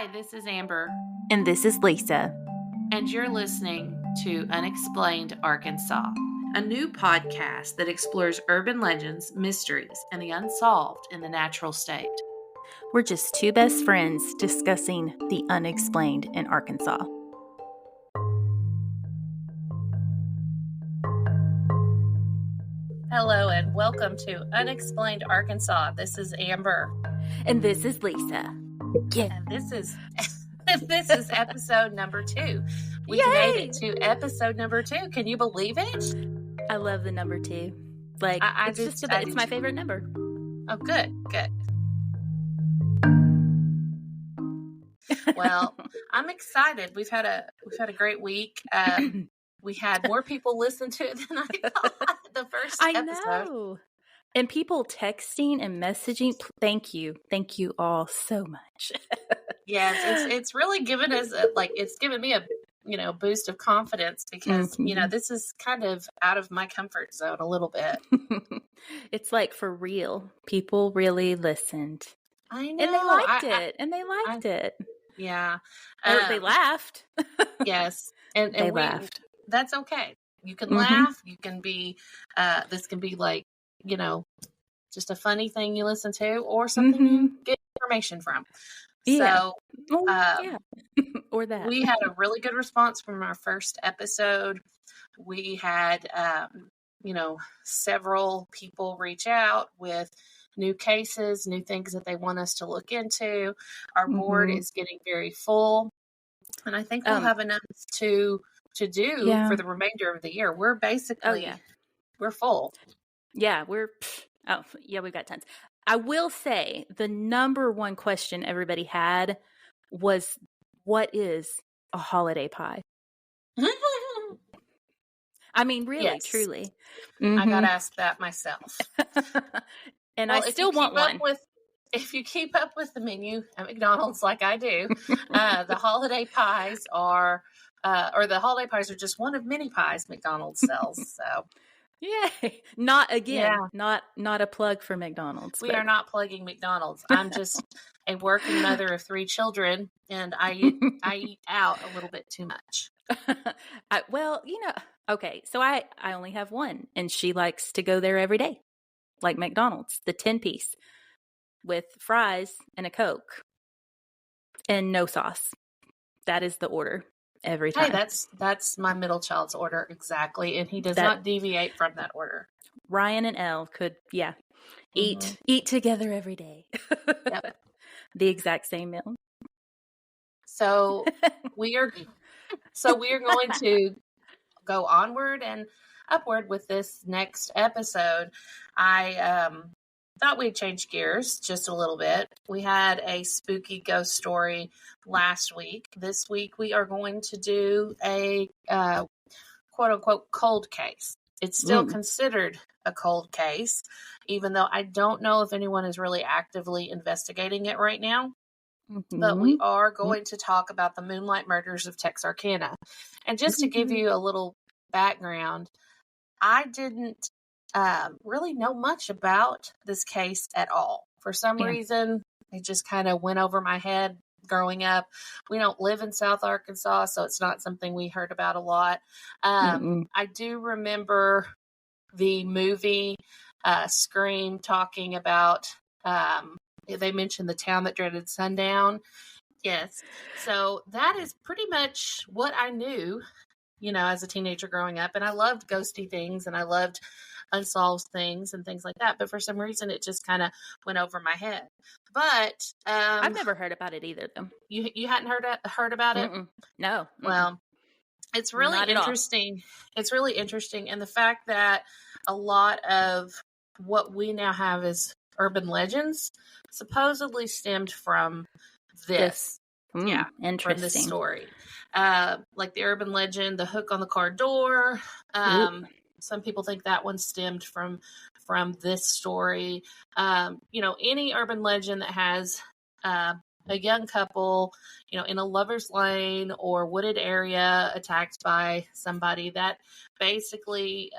Hi, this is Amber, And this is Lisa. and you're listening to Unexplained Arkansas, a new podcast that explores urban legends, mysteries, and the unsolved in the natural state. We're just two best friends discussing the unexplained in Arkansas. Hello, and welcome to Unexplained Arkansas. This is Amber, And this is Lisa. Yeah. and this is episode number 2. We made it to episode number 2. Can you believe it? I love the number 2. Like, it's my favorite number. Oh, good. Well, I'm excited. We've had a great week. We had more people listen to it than I thought the first episode. I know. And people texting and messaging. Thank you all so much. Yes, it's really given us it's given me a boost of confidence because this is kind of out of my comfort zone a little bit. It's like for real. People really listened. I know, and they liked it. Yeah, They laughed. Yes, and they laughed. That's okay. You can laugh. You can be. This can be like just a funny thing you listen to, or something you get information from. Yeah. So, or that. We had a really good response from our first episode. We had, several people reach out with new cases, new things that they want us to look into. Our board is getting very full, and I think we'll have enough to do for the remainder of the year. We're basically, we're full. Yeah, we've got tons. I will say the number one question everybody had was, what is a holiday pie? I mean, really, truly. I got asked that myself. And I still want one. If you keep up with the menu at McDonald's like I do, the holiday pies are just one of many pies McDonald's sells. So. Yay. Not a plug for McDonald's. We are not plugging McDonald's. I'm just a working mother of 3 children, and I eat out a little bit too much. Okay, so I only have one, and she likes to go there every day, like McDonald's, the 10-piece with fries and a Coke and no sauce. That is the order. Every time. Hey, that's my middle child's order exactly, and he does not deviate from that order. Ryan and Elle could, eat together every day. Yep. The exact same meal. So we are going to go onward and upward with this next episode. I thought we'd change gears just a little bit. We had a spooky ghost story last week. This week we are going to do a quote unquote cold case. It's still considered a cold case, even though I don't know if anyone is really actively investigating it right now. But we are going to talk about the Moonlight Murders of Texarkana. And just to give you a little background, I didn't really know much about this case at all. For some reason, it just kind of went over my head growing up. We don't live in South Arkansas, so it's not something we heard about a lot. I do remember the movie Scream talking about, they mentioned the town that dreaded sundown. Yes. So that is pretty much what I knew, as a teenager growing up. And I loved ghosty things, and I loved unsolved things and things like that, but for some reason it just kind of went over my head. But I've never heard about it either, though. You hadn't heard about it? No. Well, it's really interesting. It's really interesting, and the fact that a lot of what we now have as urban legends supposedly stemmed from this. Interesting. From this story. Like the urban legend, the hook on the car door. Some people think that one stemmed from this story. Any urban legend that has a young couple, in a lover's lane or wooded area attacked by somebody, that basically,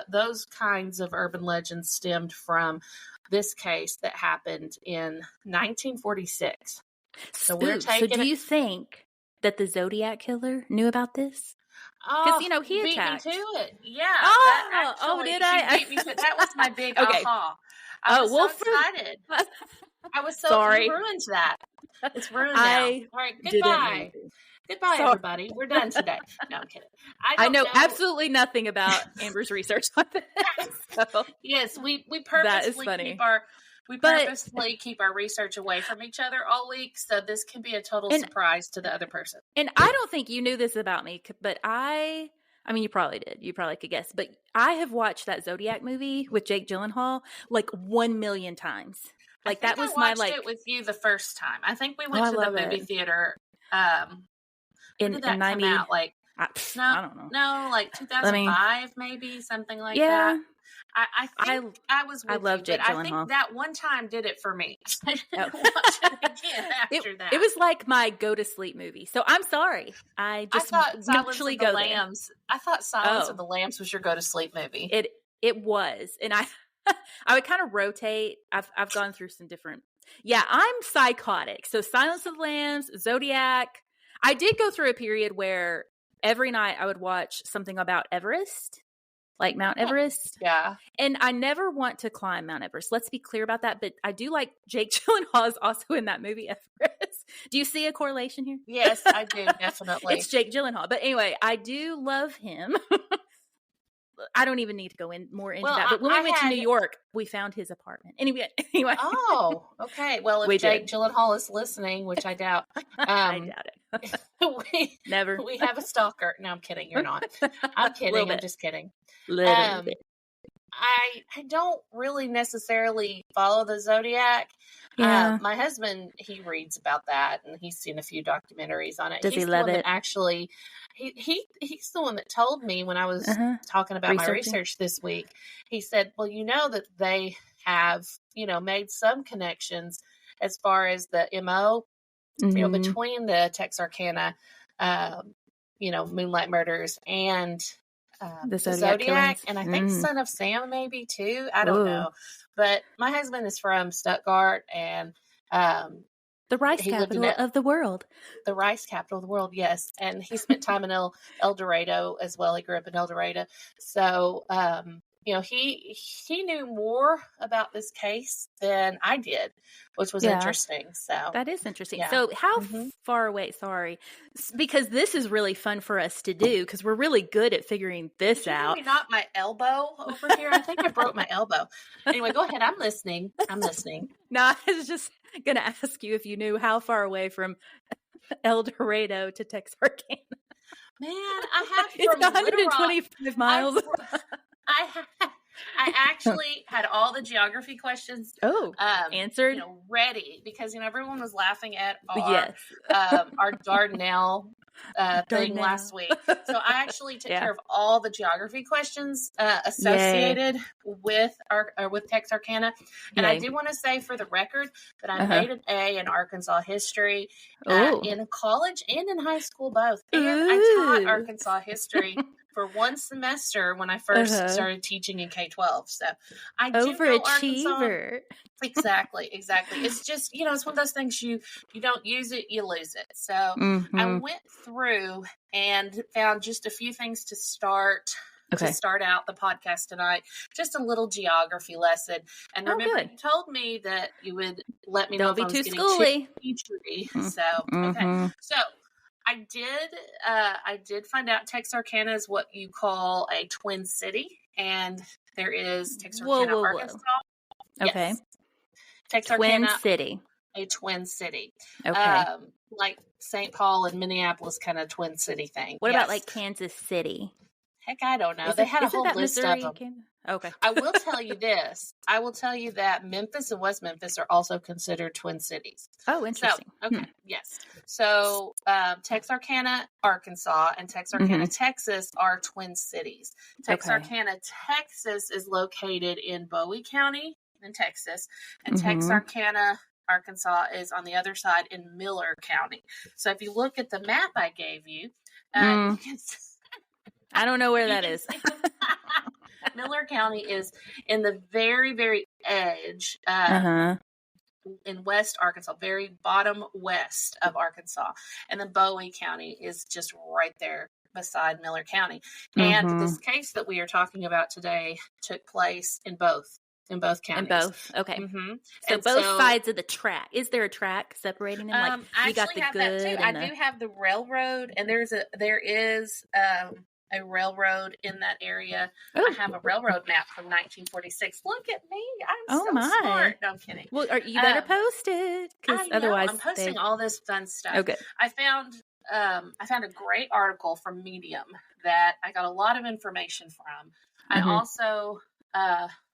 those kinds of urban legends stemmed from this case that happened in 1946. So we're Ooh, so taking do you think that the Zodiac killer knew about this? Because, Oh, he beat me attacked. to it. Yeah, that Did she I? beat me to it. That was my big Okay. aha. I was so excited. You Sorry. ruined that. It's ruined now. I All right, didn't goodbye. mean to. Goodbye, Sorry. everybody. We're done today. No, I'm kidding. I know absolutely nothing about Amber's research on this. So yes, we that is purposely funny. purposely keep our research away from each other all week, so this can be a total surprise to the other person. And I don't think you knew this about me, but I mean, you probably did. You probably could guess. But I have watched that Zodiac movie with Jake Gyllenhaal like 1 million times. Like that was I watched it with you the first time. I think we went to the movie theater. When did that come out? Like I don't know. No, like 2005, maybe something like that. I think I was with I love you, Jake but Gyllenhaal. I think that one time did it for me. I didn't watch it again after that. It was like my go to sleep movie. So I'm sorry. I thought Silence of the Lambs. I thought Silence of the Lambs was your go to sleep movie. It was, and I would kind of rotate. I've gone through some different. Yeah, I'm psychotic. So Silence of the Lambs, Zodiac. I did go through a period where every night I would watch something about Everest. Like Mount Everest. Yeah. And I never want to climb Mount Everest. Let's be clear about that. But I do like Jake Gyllenhaal is also in that movie Everest. Do you see a correlation here? Yes, I do. Definitely. It's Jake Gyllenhaal. But anyway, I do love him. I don't even need to go more into that. But when we went to New York, we found his apartment. Anyway. Oh, okay. Well, if Jake Gyllenhaal is listening, which I doubt. I doubt it. Never. We have a stalker. No, I'm kidding. You're not. I'm kidding. I'm just kidding. Little bit. I don't really necessarily follow the Zodiac. Yeah. My husband, he reads about that, and he's seen a few documentaries on it. Does he love it? Actually, he's the one that told me when I was talking about my research this week. He said, "Well, you know that they have, made some connections as far as the MO, between the Texarkana, Moonlight Murders and." The Zodiac and I think Son of Sam maybe too. I don't know. But my husband is from Stuttgart and the rice capital of the world. The rice capital of the world, yes. And he spent time in El Dorado as well. He grew up in El Dorado. So he knew more about this case than I did, which was interesting. So that is interesting. Yeah. So how far away? Sorry, because this is really fun for us to do because we're really good at figuring this out. Maybe not my elbow over here. I think I broke my elbow. Anyway, go ahead. I'm listening. No, I was just going to ask you if you knew how far away from El Dorado to Texarkana. Man, I have it's 125 miles. I actually had all the geography questions answered, ready because everyone was laughing at our Dardanelle thing last week. So I actually took care of all the geography questions associated with Texarkana. And I do want to say for the record that I made an A in Arkansas history in college and in high school both. And I taught Arkansas history for one semester when I first started teaching in K-12. So I do know Arkansas. Exactly. It's just, it's one of those things you don't use it, you lose it. So I went through and found just a few things to start out the podcast tonight. Just a little geography lesson. And remember, you told me that you would let me know if I was getting too teachery. So, okay. So I did find out Texarkana is what you call a twin city, and there is Texarkana, Arkansas. Okay. Yes. Texarkana, a twin city. Okay. Like St. Paul and Minneapolis kind of twin city thing. What about like Kansas City? Heck, I don't know. They had a whole list of them. Okay. I will tell you this. I will tell you that Memphis and West Memphis are also considered twin cities. Oh, interesting. So, yes. So Texarkana, Arkansas, and Texarkana, Texas are twin cities. Texarkana, Texas is located in Bowie County in Texas, and Texarkana, Arkansas is on the other side in Miller County. So if you look at the map I gave you, you can I don't know where that is. Miller County is in the very, very edge in West Arkansas, very bottom west of Arkansas. And then Bowie County is just right there beside Miller County. And this case that we are talking about today took place in both counties. In both, okay. Mm-hmm. So and both sides of the track. Is there a track separating them? Like I you got the have good. That too. I do have the railroad, and there is a railroad in that area. Ooh. I have a railroad map from 1946. Look at me! I'm so my. smart. No, I'm kidding. Well, you better post it because otherwise I'm posting all this fun stuff. Okay. I found a great article from Medium that I got a lot of information from. I also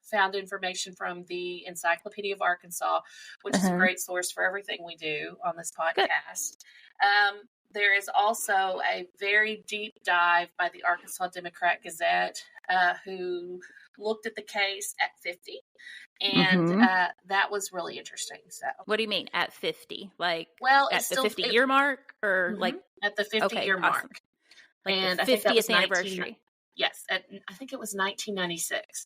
found information from the Encyclopedia of Arkansas, which is a great source for everything we do on this podcast. There is also a very deep dive by the Arkansas Democrat-Gazette, who looked at the case at 50. And that was really interesting. So, what do you mean at 50? Like, at the 50-year mark, or like at the 50-year mark? Like and the 50th anniversary. Yes, I think it was 1996.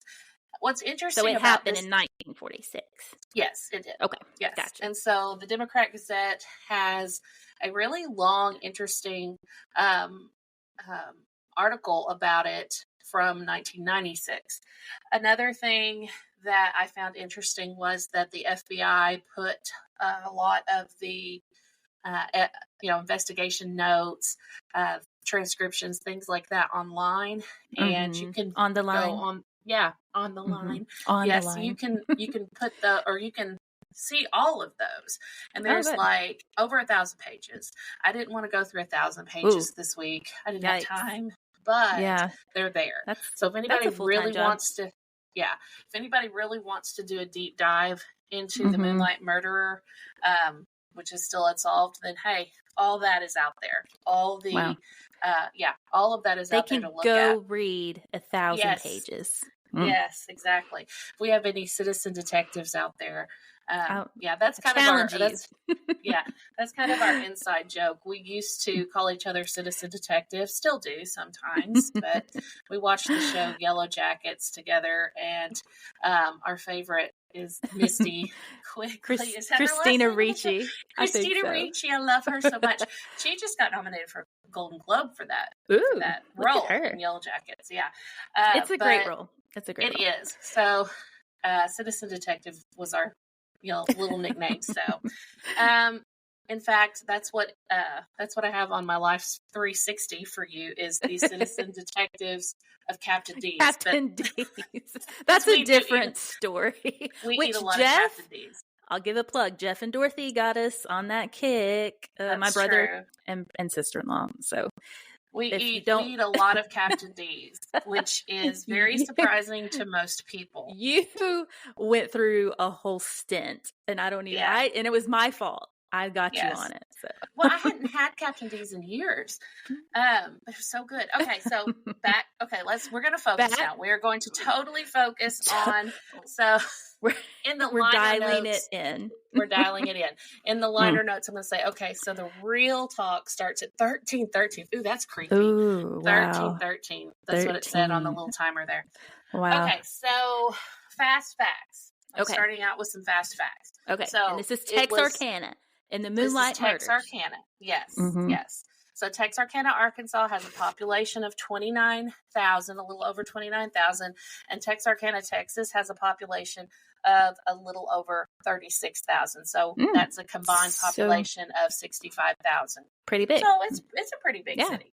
What's interesting so it about happened this, in 1946. Yes, it did. Okay, yes, gotcha. And so the Democrat Gazette has a really long, interesting article about it from 1996. Another thing that I found interesting was that the FBI put a lot of the investigation notes, transcriptions, things like that online, and you can on the line. Go on, on the line. On yes, the line. you can put you can see all of those, and there's like over 1,000 pages. I didn't want to go through 1,000 pages this week. I didn't have time, but they're there. So if anybody really wants to, if anybody really wants to do a deep dive into the Moonlight Murderer, which is still unsolved, then hey, all that is out there. All the, all of that is out there to look at. They can go read 1,000 pages. Yes, exactly. If we have any citizen detectives out there, that's kind of our that's kind of our inside joke. We used to call each other citizen detectives, still do sometimes, but we watched the show Yellow Jackets together, and our favorite is Misty Quickly. Is that Christina Ricci. Christina Ricci, I love her so much. She just got nominated for a Golden Globe for that role in Yellow Jackets. Yeah, it's a great role. It's a great role. It is. So, Citizen Detective was our little nickname. So, in fact, that's what I have on my Life's 360 for you is the Citizen Detectives of Captain D's. Captain D's. That's a different story. We eat a lot of Captain D's. I'll give a plug. Jeff and Dorothy got us on that kick. My brother and sister-in-law. So we eat a lot of Captain D's, which is very surprising to most people. You went through a whole stint, and I don't even. And it was my fault. I got you on it. So. Well, I hadn't had Captain D's in years. They're so good. Okay, so back. Okay, we're going to focus now. We are going to totally focus on. So we're dialing it in. We're dialing it in. In the liner notes, I'm going to say, okay, so the real talk starts at 13:13. Ooh, that's creepy. Ooh, wow. 13:13. That's what it said on the little timer there. Wow. Okay, so fast facts. I'm starting out with some fast facts. Okay, so and this is Texarkana. And the Moonlight Murder. Texarkana, yes, yes. So Texarkana, Arkansas has a population of 29,000, a little over 29,000, and Texarkana, Texas has a population of a little over 36,000. So that's a combined population of 65,000. Pretty big. So it's a pretty big city.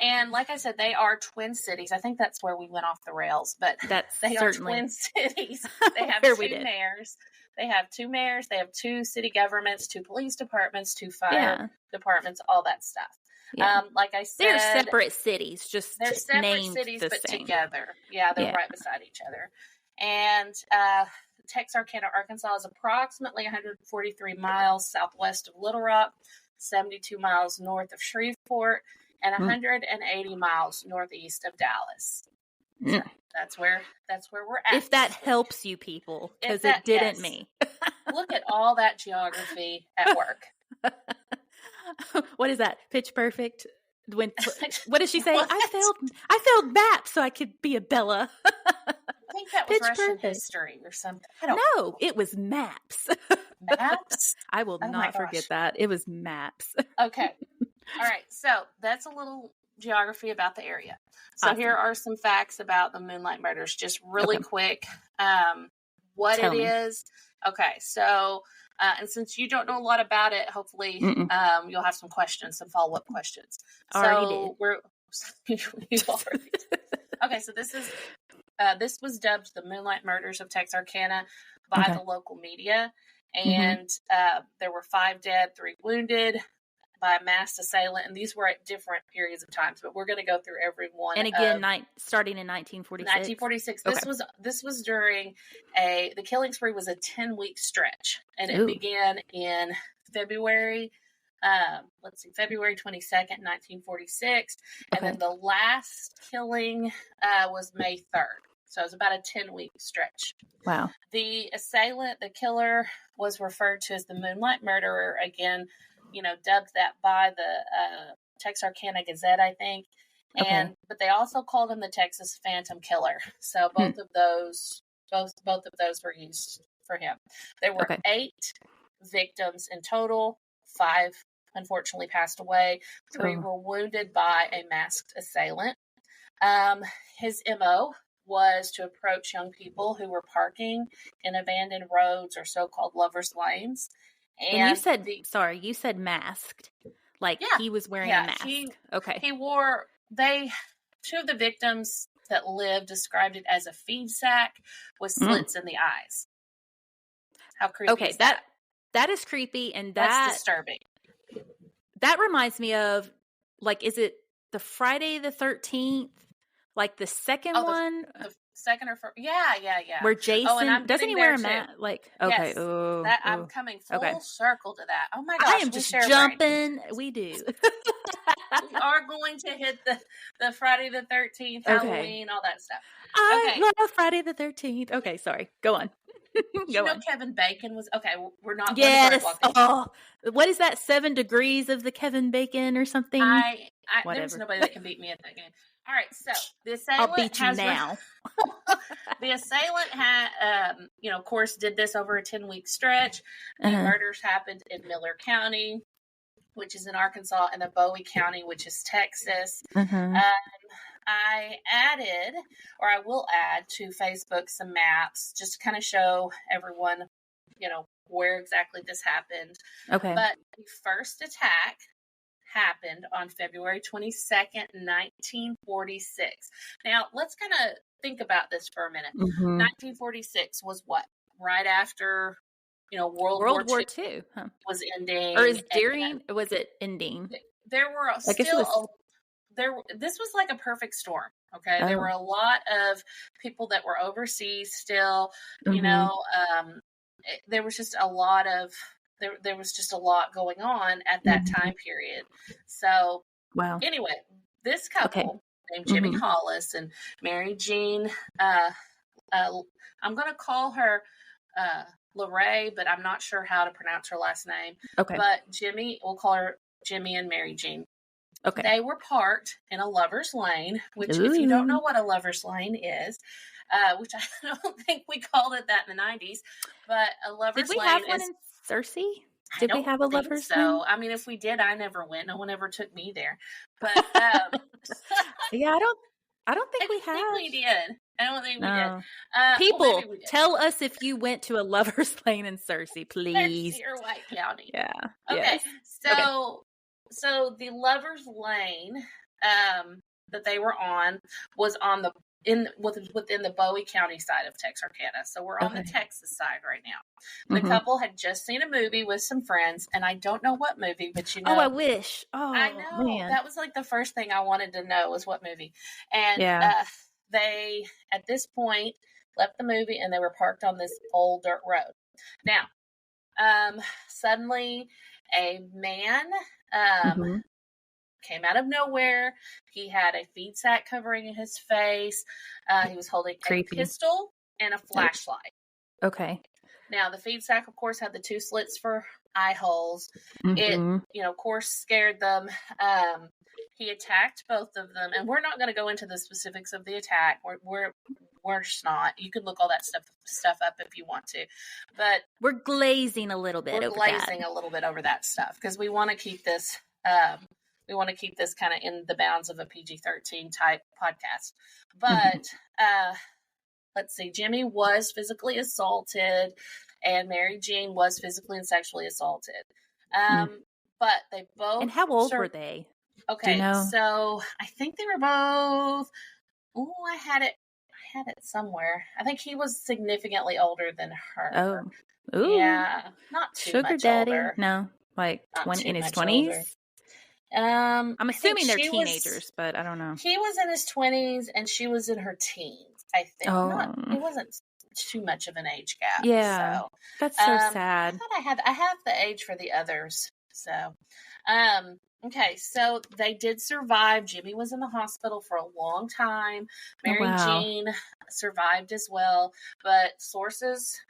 And like I said, they are twin cities. I think that's where we went off the rails, but they are twin cities. They have two mayors. They have 2 mayors. They have 2 city governments, 2 police departments, 2 fire departments, all that stuff. Yeah. Like I said, they're separate cities, they're separate cities, but same. Together. Yeah, they're right beside each other. And Texarkana, Arkansas is approximately 143 miles southwest of Little Rock, 72 miles north of Shreveport, and 180 miles northeast of Dallas. So that's where we're at. If that helps you people, because it didn't me. Look at all that geography at work. What is that? Pitch Perfect? What does she say? I failed maps so I could be a Bella. I think that was Russian history or something. I don't know. It was maps. Maps? I will Oh my not forget gosh. that. It was maps. Okay. All right. So that's a little geography about the area. So Awesome. here are some facts about the Moonlight Murders, just really Okay. quick. What Tell it me. is. Okay. So, and since you don't know a lot about it, hopefully you'll have some questions, some follow-up questions. Already did. You already did. Okay. So this was dubbed the Moonlight Murders of Texarkana by the local media. And there were 5 dead, 3 wounded by a masked assailant. And these were at different periods of times, but we're going to go through every one. And again, starting in 1946. 1946. This was during the killing spree was a 10-week stretch. And it began in February. February 22nd, 1946. And then the last killing was May 3rd. So it was about a 10-week stretch. Wow. The assailant, the killer, was referred to as the Moonlight Murderer. Again, dubbed that by the Texarkana Gazette, I think. But they also called him the Texas Phantom Killer. So both of those were used for him. There were 8 victims in total. 5 unfortunately passed away. 3 were wounded by a masked assailant. His MO was to approach young people who were parking in abandoned roads or so-called lovers' lanes. And you said, you said masked. Like he was wearing a mask. He wore, 2 of the victims that lived described it as a feed sack with slits in the eyes. How creepy is that? That is creepy, and that's disturbing. That reminds me of, like, is it the Friday the 13th? Like the second one? The second or first? Yeah. Where Jason, doesn't he wear a mask? Like, okay. Yes, I'm coming full circle to that. Oh my gosh. I am just jumping. We do. We are going to hit the Friday the 13th, Halloween, all that stuff. I love Friday the 13th. Okay, sorry. Go on. Kevin Bacon was we're not going to what is that, 7 degrees of the Kevin Bacon or something? There's nobody that can beat me at that game. All right, so the assailant I'll beat you now. The assailant had of course did this over a 10-week stretch. The murders happened in Miller County, which is in Arkansas, and the Bowie County, which is Texas. I will add to Facebook some maps just to kind of show everyone, where exactly this happened. Okay. But the first attack happened on February 22nd, 1946. Now, let's kind of think about this for a minute. 1946 was what? Right after, World War II was ending. Or was it ending? There were this was like a perfect storm. Okay. There were a lot of people that were overseas still, there was just a lot of, there was just a lot going on at that time period. So anyway, this couple named Jimmy Hollis and Mary Jean, I'm going to call her, Lorraine, but I'm not sure how to pronounce her last name. Okay. But we'll call her Jimmy and Mary Jean. Okay. They were parked in a lover's lane, which if you don't know what a lover's lane is, which I don't think we called it that in the 90s, but a lover's lane Did we have one in Searcy? Did we have a lover's lane? So, I mean, if we did, I never went. No one ever took me there. But yeah, I don't think we have. I don't think we did. People, tell us if you went to a lover's lane in Searcy, please. Searcy or White County. Yeah. Okay. Yes. So the lover's lane that they were on was on within the Bowie County side of Texarkana. So we're on the Texas side right now. The couple had just seen a movie with some friends, and I don't know what movie, but Oh, I wish. Oh, I know. Man. That was like the first thing I wanted to know was what movie. And they, at this point, left the movie and they were parked on this old dirt road. Now, suddenly a man came out of nowhere. He had a feed sack covering his face. He was holding a pistol and a flashlight. Okay. Now, the feed sack, of course, had the 2 slits for eye holes. It, of course, scared them. He attacked both of them, and we're not going to go into the specifics of the attack. We're just not. You can look all that stuff up if you want to, but we're glazing a little bit. We're glazing a little bit over that stuff because we want to keep this. We want to keep this kind of in the bounds of a PG-13 type podcast. But let's see. Jimmy was physically assaulted, and Mary Jean was physically and sexually assaulted. But they both. And how old were they? Okay, so I think they were both. Oh, I had it somewhere. I think he was significantly older than her. Oh, ooh. Yeah, not too Sugar much daddy. older. No, like 20 in his 20s. I'm assuming they're teenagers, but I don't know. He was in his 20s and she was in her teens. I think. It wasn't too much of an age gap. Yeah, so. That's so sad. I thought I have the age for the others. So, okay, so they did survive. Jimmy was in the hospital for a long time. Mary Jean survived as well, but sources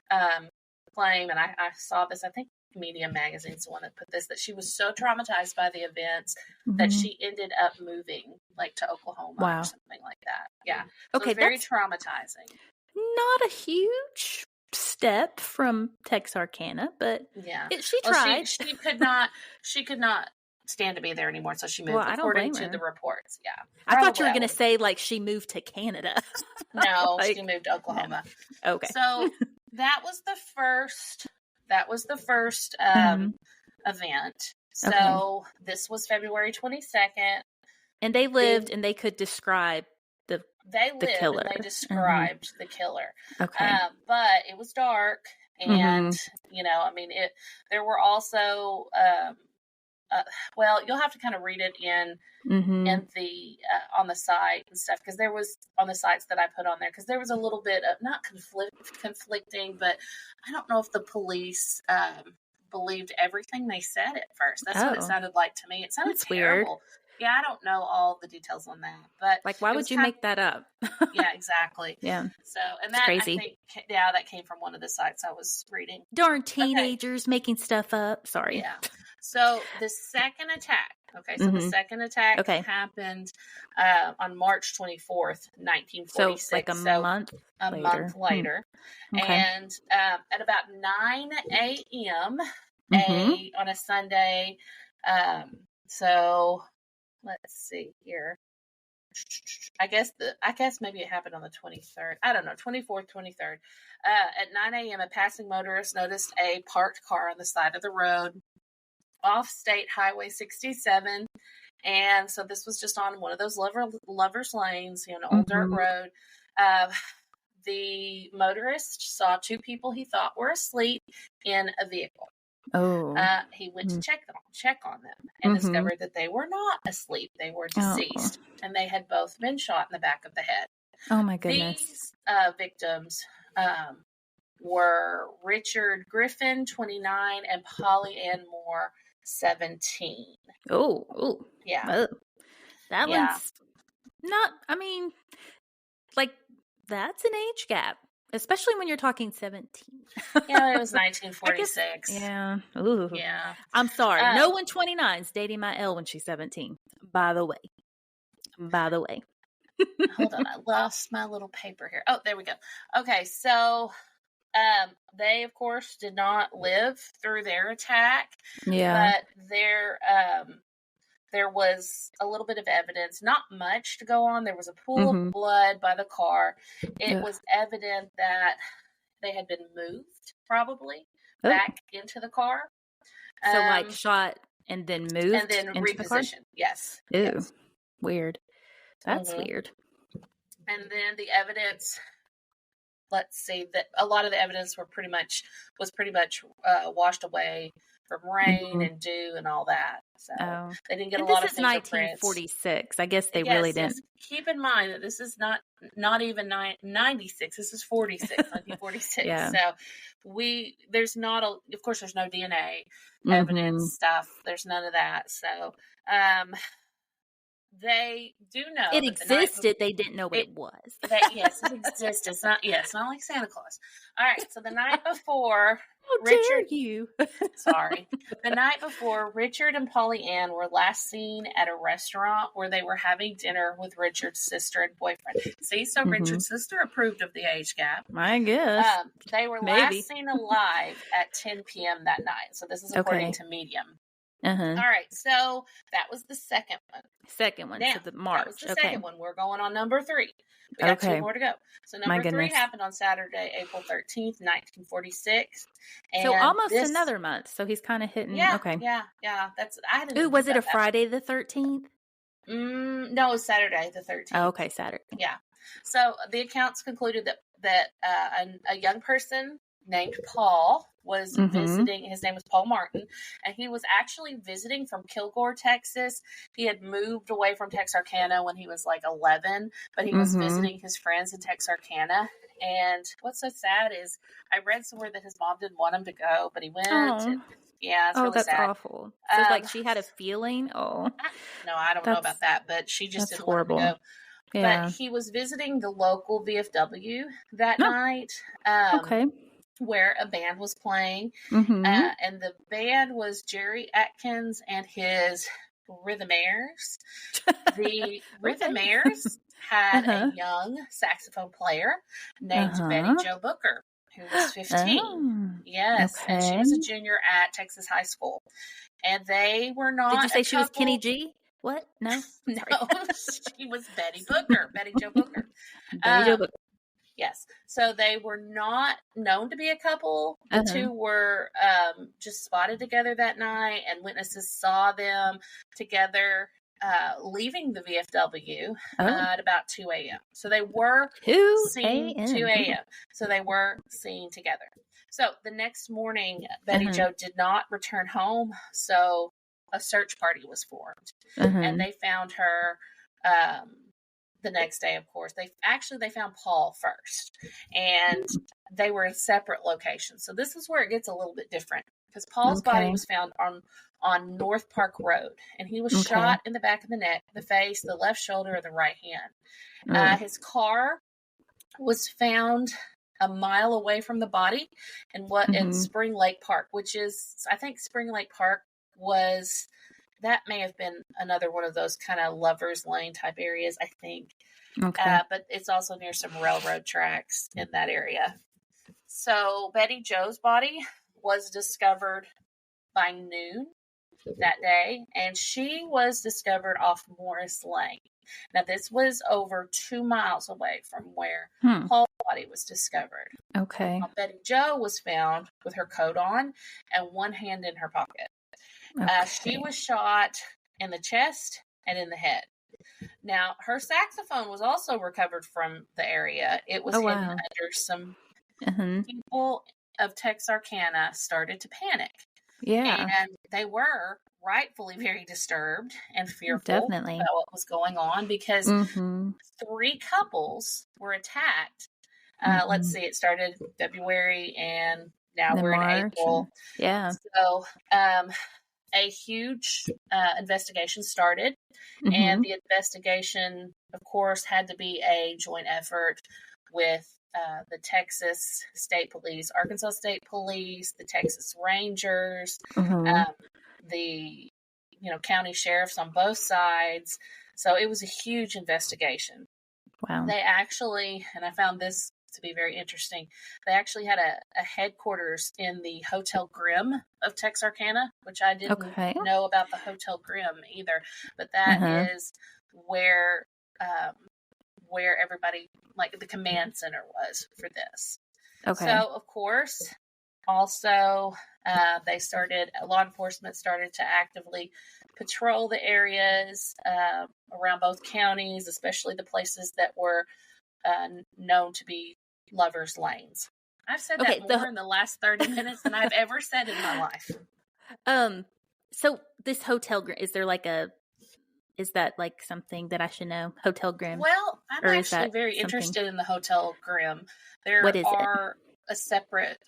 claim, and I saw this, I think Media Magazine's the one that put this, that she was so traumatized by the events that she ended up moving like to Oklahoma or something like that. Yeah. So okay, it was very traumatizing. Not a huge step from Texarkana, but she tried. She could not stand to be there anymore, so she moved according to the reports. Yeah. I thought you were going to say like she moved to Canada. No, she moved to Oklahoma. No. Okay. So that was the first event. So this was February 22nd. And they lived and they could describe the killer. And they described the killer. Okay. But it was dark and, there were also, you'll have to kind of read it in the, on the site and stuff. Cause there was on the sites that I put on there, cause there was a little bit of not conflicting, but I don't know if the police, believed everything they said at first. That's what it sounded like to me. It sounded terrible. Weird. Yeah, I don't know all the details on that, but like, why would you make that up? Yeah, exactly. Yeah. So, and that's crazy. I think, that came from one of the sites I was reading. Darn teenagers making stuff up. Sorry. Yeah. So the second attack. Okay, so the second attack happened on March 24th, 1946. So like a month later. Okay. And at about 9 a.m. On a Sunday. So let's see here. I guess maybe it happened on the 23rd. I don't know, 24th, 23rd. At 9 a.m., a passing motorist noticed a parked car on the side of the road off State Highway 67. And so this was just on one of those lovers lanes, an old dirt road. The motorist saw two people he thought were asleep in a vehicle. He went to check on them and discovered that they were not asleep. They were deceased and they had both been shot in the back of the head. Oh my goodness. These victims were Richard Griffin, 29, and Polly Ann Moore, 17. Oh. Yeah. Oh. That one's not, that's an age gap. Especially when you're talking 17. Yeah, it was 1946. Yeah. Ooh. Yeah. I'm sorry. No one 29 is dating my L when she's 17. By the way. Hold on. I lost my little paper here. Oh, there we go. Okay. So, they, of course, did not live through their attack. Yeah. But there was a little bit of evidence, not much to go on. There was a pool of blood by the car. It was evident that they had been moved, probably, back into the car. So, shot and then moved and then into repositioned. The car? Yes. Ew. Yes. Weird. That's weird. And then the evidence, let's see, that a lot of the evidence was pretty much washed away from rain and dew and all that. So they didn't get a lot of fingerprints. This is 1946. I guess they really didn't. Yes. Keep in mind that this is not even 96. This is 1946. Yeah. So there's no DNA evidence stuff. There's none of that. So, they do know It that the night existed. They didn't know what it was. yes, it exists. It's not like Santa Claus. All right, so the night before, How Richard. dare you? Sorry, the night before, Richard and Polly Ann were last seen at a restaurant where they were having dinner with Richard's sister and boyfriend. See, so Richard's sister approved of the age gap. I guess. They were Maybe. last seen alive at 10 p.m. that night. So this is according to Medium. All right, so that was the second one. Now, so the March. That was the second one. We're going on number 3. We got 2 more to go. So number 3 happened on Saturday, April 13th, 1946. And so almost another month. So he's kind of hitting. Yeah, okay. Yeah. That's. I didn't. Ooh, was it a Friday the 13th? No, it was Saturday the 13th. Oh, okay, Saturday. Yeah. So the accounts concluded that a young person named Paul was visiting. His name was Paul Martin, and he was actually visiting from Kilgore, Texas. He had moved away from Texarkana when he was like 11, but he was visiting his friends in Texarkana. And what's so sad is I read somewhere that his mom didn't want him to go, but he went. Yeah, it's really that's sad. Awful. So like she had a feeling. Oh, no, I don't know about that, but she just didn't horrible. Want him to go. Yeah. But he was visiting the local VFW that night. Where a band was playing, and the band was Jerry Atkins and his Rhythmaires. The Rhythmaires had a young saxophone player named Betty Jo Booker, who was 15. Yes, and she was a junior at Texas High School. And they were not. Did you say she was Kenny G? What? No, no, she was Betty Booker, Betty Jo Booker. Betty Jo Booker. Yes. So they were not known to be a couple. The two were just spotted together that night, and witnesses saw them together leaving the VFW at about 2 a.m. So they were seen 2 a.m. So they were seen together. So the next morning, Betty Jo did not return home. So a search party was formed, and they found her the next day. Of course, they found Paul first, and they were in separate locations. So this is where it gets a little bit different, because Paul's body was found on North Park Road, and he was shot in the back of the neck, the face, the left shoulder, and the right hand. His car was found a mile away from the body in Spring Lake Park, which is, I think Spring Lake Park that may have been another one of those kind of lovers lane type areas, I think. But it's also near some railroad tracks in that area. So Betty Jo's body was discovered by noon that day, and she was discovered off Morris Lane. Now, this was over 2 miles away from where Paul's body was discovered. Okay. Now, Betty Jo was found with her coat on and one hand in her pocket. She was shot in the chest and in the head. Now, her saxophone was also recovered from the area. It was hidden under some people of Texarkana started to panic. Yeah. And they were rightfully very disturbed and fearful about what was going on, because 3 couples were attacked. Let's see, it started February and now we're in April. Yeah. So, a huge investigation started, and the investigation, of course, had to be a joint effort with the Texas State Police, Arkansas State Police, the Texas Rangers, the county sheriffs on both sides. So it was a huge investigation. Wow. They actually, and I found this to be very interesting, they actually had a headquarters in the Hotel Grimm of Texarkana, which I didn't know about the Hotel Grimm either, but that is where everybody, like the command center was for this. So of course, also law enforcement started to actively patrol the areas around both counties, especially the places that were known to be lovers' lanes. I've said that more in the last 30 minutes than I've ever said in my life. So this Hotel Grimm, is that like something that I should know? Hotel Grimm? Well, I'm actually very interested in the Hotel Grimm. There are separate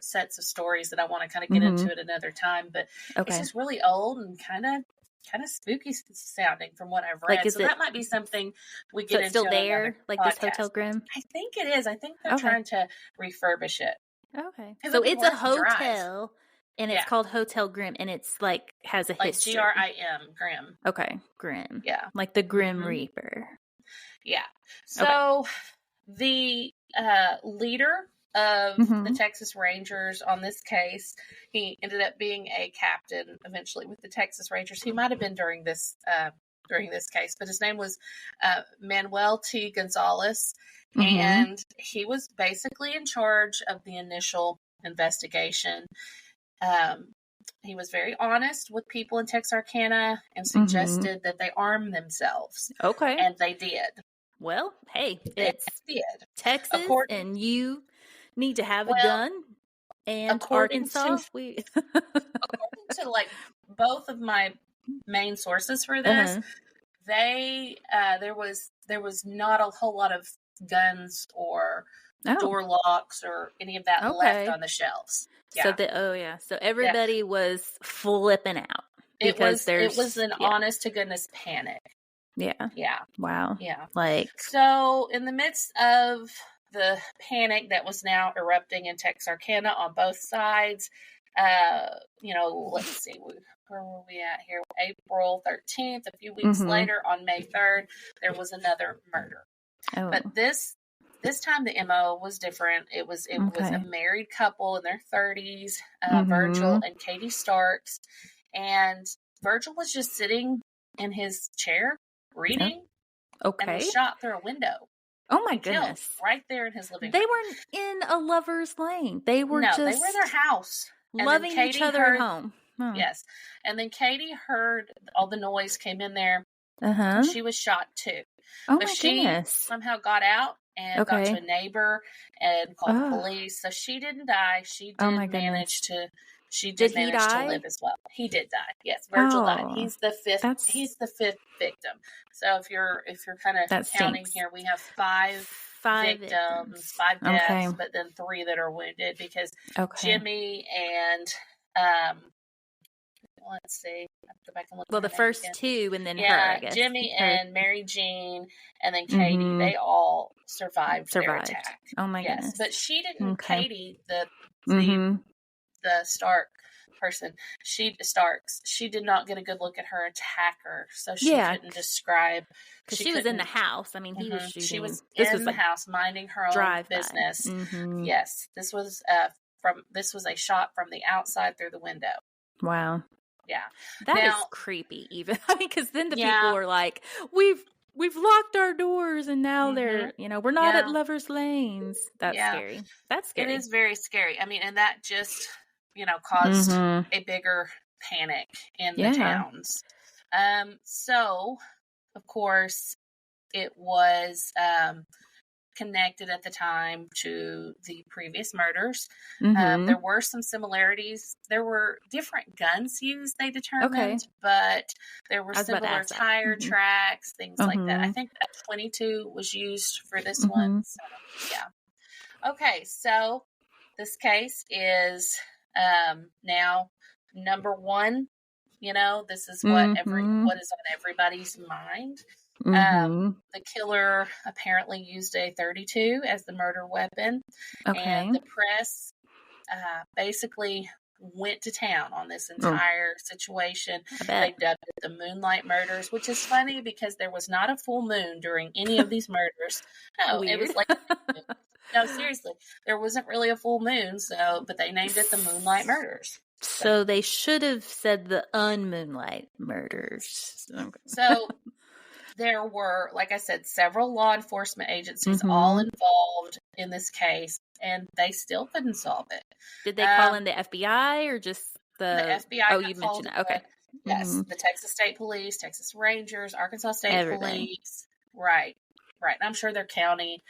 sets of stories that I want to kind of get into at another time, but it's just really old and kind of kind of spooky sounding from what I've Like, read. So that might be something we get it's still into there, like podcast. this Hotel Grimm? I think it is. I think they're trying to refurbish it. Okay. So it's a hotel, and it's Yeah. called Hotel Grimm, and it's like has a history. Grim, Grimm. Okay, Grimm. Yeah. Like the Grim Reaper. Yeah. So the leader of the Texas Rangers on this case, he ended up being a captain eventually with the Texas Rangers. He might have been during this case, but his name was Manuel T. Gonzalez, and he was basically in charge of the initial investigation. He was very honest with people in Texarkana and suggested that they arm themselves. Okay. And they did. Well, hey, it's Texas, and you need to have a gun. And Arkansas, according to like both of my main sources for this, there was not a whole lot of guns or door locks or any of that left on the shelves. Yeah. So everybody was flipping out because it was an honest to goodness panic. Yeah. Yeah. Wow. Yeah. So in the midst of the panic that was now erupting in Texarkana on both sides, let's see, where were we at here? April 13th, a few weeks later, on May 3rd, there was another murder. Oh. But this time the MO was different. It was a married couple in their 30s, Virgil and Katie Starks, and Virgil was just sitting in his chair reading, and was shot through a window. Oh my goodness! Right there in his living room. They weren't in a lover's lane. They were they were in their house, loving each other at home. Oh. Yes, and then Katie heard all the noise, came in there. And she was shot too. Oh but my she goodness! Somehow got out and got to a neighbor and called the police. So she didn't die. She did manage to. She did manage to live as well. He did die. Yes, Virgil died. He's the fifth. He's the fifth victim. So if you're kind of counting here, we have five victims, 5 deaths, but then 3 that are wounded because Jimmy and let's see, I have to go back and look. Well, the first again. 2, and then her. I guess. Jimmy and Mary Jean, and then Katie. They all survived their attack. Oh my goodness! But she didn't. Katie, the Stark person, she did not get a good look at her attacker, so she couldn't describe, because she was in the house. I mean, he was shooting. She was in the house minding her own business. Yes, this was a shot from the outside through the window. Wow. Yeah, that is creepy. Even because then the people were like, we've locked our doors, and now they're we're not at lovers' lanes. That's scary. That's scary. It is very scary. I mean, and that just caused a bigger panic in the towns. So, of course, it was connected at the time to the previous murders. There were some similarities. There were different guns used, they determined, but there were similar tire tracks, things like that. I think that 22 was used for this one. So, yeah. Okay, so this case is now number 1. This is what is on everybody's mind. The killer apparently used a .32 as the murder weapon, and the press basically went to town on this entire situation. They dubbed it the Moonlight Murders, which is funny because there was not a full moon during any of these murders. No, Weird. It was like no, seriously, there wasn't really a full moon. So, but they named it the Moonlight Murders. So they should have said the Unmoonlight Murders. So there were, like I said, several law enforcement agencies all involved in this case, and they still couldn't solve it. Did they call in the FBI or just the FBI? Oh, you mentioned it. Okay. Yes, the Texas State Police, Texas Rangers, Arkansas State Police. Right. And I'm sure their county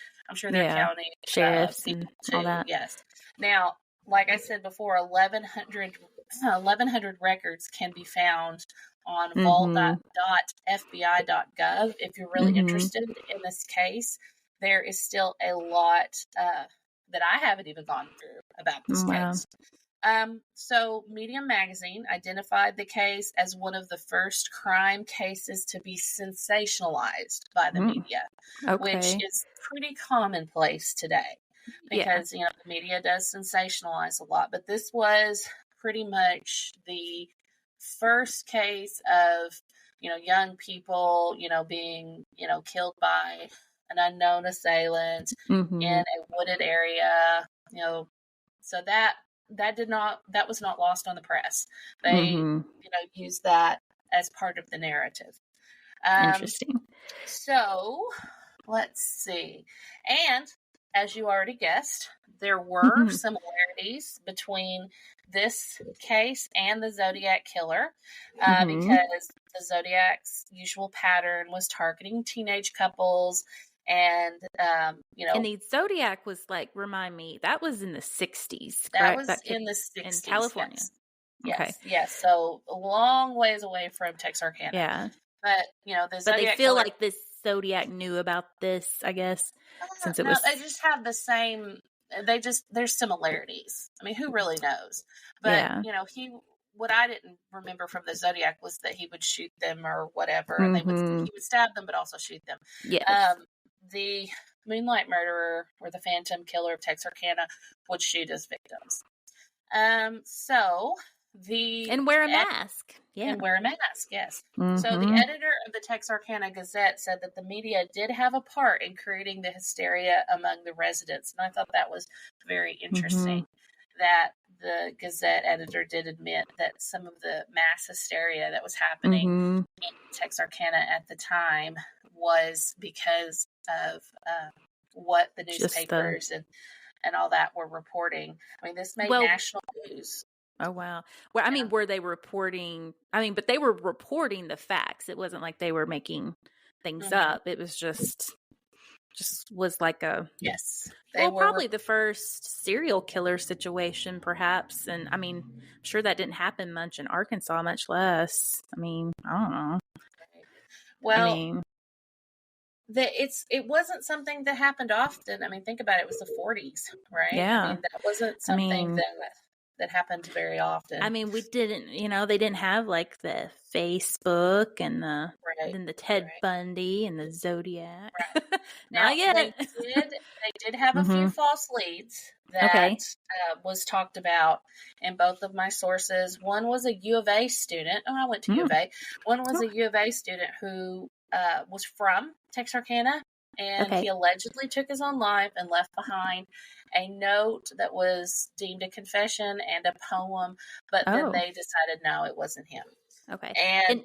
sheriffs people and too. all that. Yes. Now, like I said before, 1,100 records can be found on vault.fbi.gov. If you're really interested in this case, there is still a lot that I haven't even gone through about this case. So Medium Magazine identified the case as one of the first crime cases to be sensationalized by the media, which is pretty commonplace today because, the media does sensationalize a lot. But this was pretty much the first case of, young people, being, killed by an unknown assailant in a wooded area, so that was not lost on the press. They, used that as part of the narrative. Interesting. So let's see. And as you already guessed, there were similarities between this case and the Zodiac killer, because the Zodiac's usual pattern was targeting teenage couples. And, and the Zodiac was remind me, that was in the 60s, correct? That was in the 60s. In California. Yes. Okay. Yes. So a long ways away from Texarkana. Yeah. But, the Zodiac they feel killer, like this Zodiac knew about this, I guess, since it was... they just have the same, there's similarities. I mean, who really knows? But, what I didn't remember from the Zodiac was that he would shoot them or whatever, and he would stab them, but also shoot them. Yes. The Moonlight Murderer, or the Phantom Killer of Texarkana, would shoot his victims. And wear a mask. Yeah. And wear a mask, yes. So the editor of the Texarkana Gazette said that the media did have a part in creating the hysteria among the residents. And I thought that was very interesting that the Gazette editor did admit that some of the mass hysteria that was happening in Texarkana at the time was because of what the newspapers and all that were reporting. I mean, this made national news. Oh, wow. Well, I mean, were they reporting? But they were reporting the facts. It wasn't like they were making things up. It was just was like a... Yes. Probably the first serial killer situation, perhaps. And I mean, I'm sure that didn't happen much in Arkansas, much less. I mean, I don't know. Well, it wasn't something that happened often. I mean, think about it. It was the 40s, right? Yeah. I mean, that wasn't something that happened very often. I mean, we didn't, they didn't have the Facebook and the Ted Bundy and the Zodiac. Right. Not yet. They did have a few false leads that was talked about in both of my sources. One was a U of A student. Oh, I went to U of A. One was a U of A student who was from Texarkana, and he allegedly took his own life and left behind a note that was deemed a confession and a poem, but then they decided no, it wasn't him. Okay. And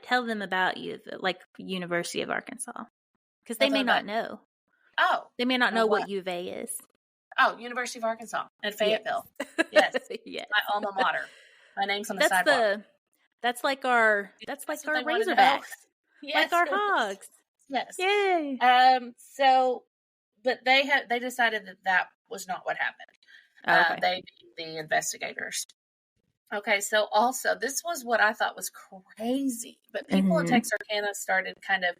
tell them about University of Arkansas, because they may not know. Oh, they may not know what U of A is. Oh, University of Arkansas in Fayetteville. Yes. Yes. My alma mater. My name's on the sidewalk. That's like our Razorbacks. Yes. Like our Hogs. Yes. Yay. But they decided that was not what happened. They, the investigators. Okay, so also this was what I thought was crazy, but people in Texarkana started kind of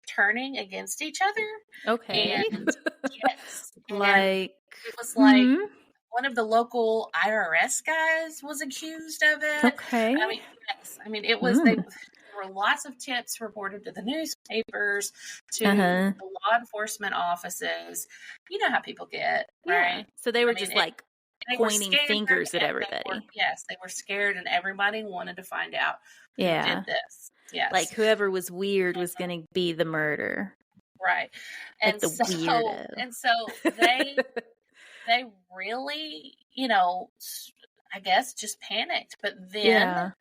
turning against each other. Okay. And yes. And it was one of the local IRS guys was accused of it. Okay. I mean, yes. I mean, it was, there were lots of tips reported to the newspapers, to the law enforcement offices. You know how people get, right? So they were pointing fingers at everybody. They were scared, and everybody wanted to find out who did this. Yes. Whoever was weird was going to be the murder. Right. And the weirdo. And so they really, I guess just panicked. But then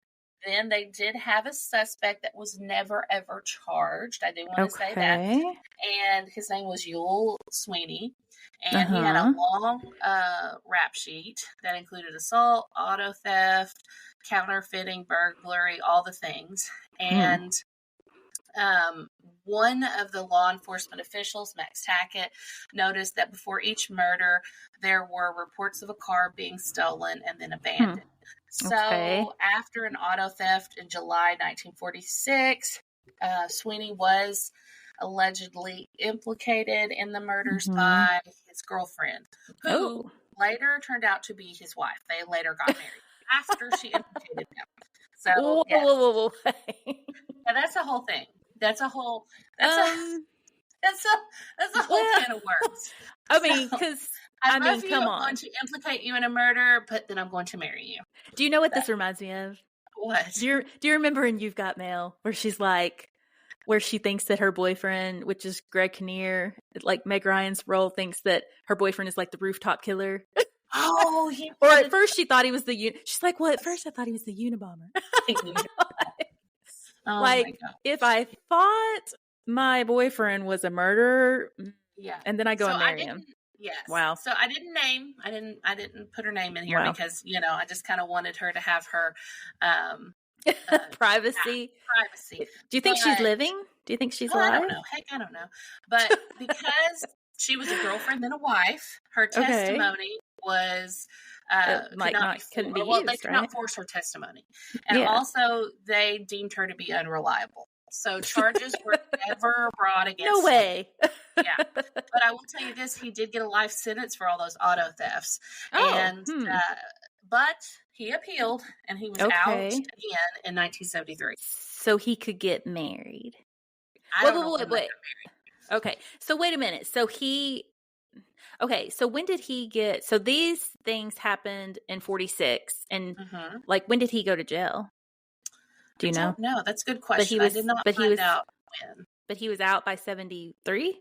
they did have a suspect that was never, ever charged. I do want to say that. And his name was Yule Sweeney. And he had a long rap sheet that included assault, auto theft, counterfeiting, burglary, all the things. And one of the law enforcement officials, Max Tackett, noticed that before each murder, there were reports of a car being stolen and then abandoned. So after an auto theft in July 1946, Sweeney was allegedly implicated in the murders by his girlfriend, who later turned out to be his wife. They later got married after she implicated him. So, Whoa, yes. whoa. Yeah, that's a whole thing. That's a whole can of worms. I mean, because I'm going to implicate you in a murder, but then I'm going to marry you. Do you know what this reminds me of? What? Do you remember in You've Got Mail where she's like, where she thinks that her boyfriend, which is Greg Kinnear, like Meg Ryan's role, thinks that her boyfriend is like the rooftop killer. Oh, yeah. Or at first she thought he was she's like, well, at first I thought he was the Unabomber. Oh, like, if I thought my boyfriend was a murderer, and then I go and marry him. Yes. Wow. So I didn't put her name in here because, I just kind of wanted her to have her privacy. Privacy. Do you think she's living? Do you think she's alive? I don't know. Heck, I don't know. But because she was a girlfriend and a wife, her testimony was couldn't be used, they could not force her testimony. And also they deemed her to be unreliable. So charges were never brought against him. No way. Yeah. But I will tell you this, he did get a life sentence for all those auto thefts. But he appealed and he was out again in 1973. So he could get married. Wait. Okay. So wait a minute. So when did he get, so these things happened in 46 and like when did he go to jail? Do you know? No, that's a good question. I did not find out when. But he was out by 73?